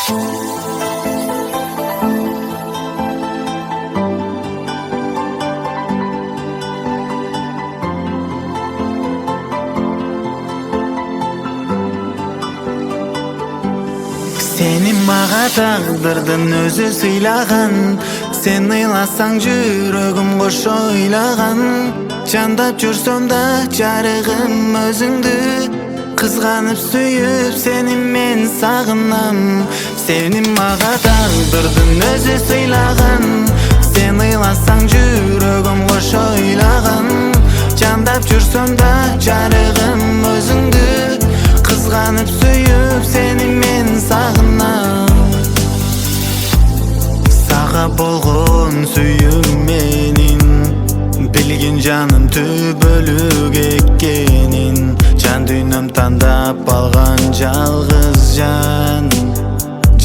Seni mağa taqdırdın özü sıylagan. Sen ıylasang жүрөгüm koş oylagan. Жандап жүрсөм да жарыгым өзүңдү. Кызганып сүйүп сени мен сагынам. Сени мага тагдырдың өзү сыйлаган. Сен ыйласаң жүрөгүм кош ойлаган. Жандап жүрсөм да жарыгым өзүңдү. Кызганып сүйүп сени мен сагынам. Сага болгон сүйүүм менин билгин жаным түбөлүк экенин. Жан дүйнөм тандап алган жалгыз жан.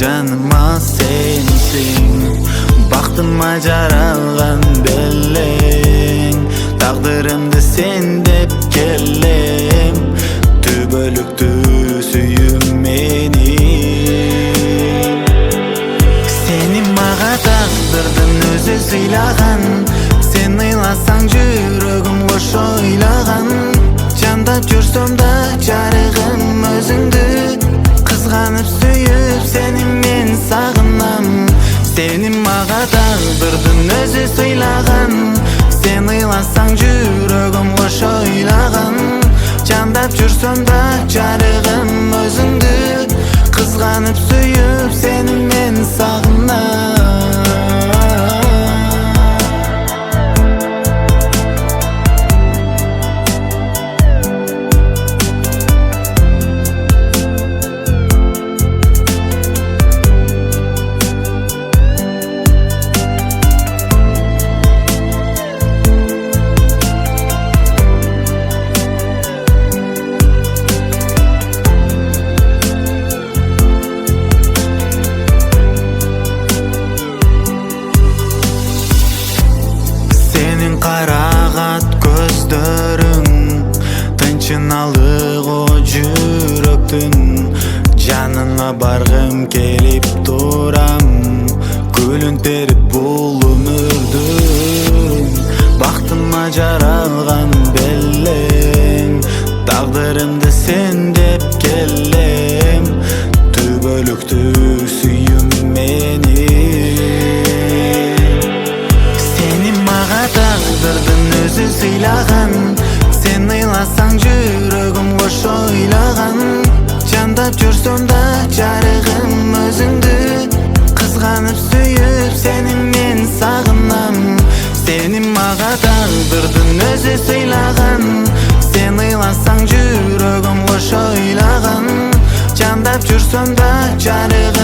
Жаныма сенсиң, бактыма жаралган белең. Тагдырымды сен деп келем, түбөлүктү сүйүүм менин. Сени мага тагдырдың өзү сыйлаган. Сен ыйласаң жүрөгүм кош ойлаган. Жандап жүрсөм да жарыгым өзүңдү. Кызганып сүйүп сени мен сагынам. Сени мага тагдырдың өзү сыйлаган. Сен ыйласаң жүрөгүм кош ойлаган. Жандап жүрсөм да жарыгым өзүңдү. Кызганып сүйүп сени мен сагынам. Карагат көздөрүң тынчыналык о жүрөктүн. Жаныңа баргым келип турам. Күлүн берип бул өмүрдү. Бактыма жаралган белең. Тагдырымды сен деп келем, түбөлүктү сүйүүм менин. Сени мага тагдырдың өзү сыйлаган. Сен ыйласаң жүрөгүм кош ойлаган. Жандап жүрсөм да жарыгым өзүңдү. Кызганып сүйүп сени мен сагынам. Сени мага тагдырдың өзү сыйлаган. Сен ыйласаң жүрөгүм кош ойлаган. Жандап жүрсөм да жарыгым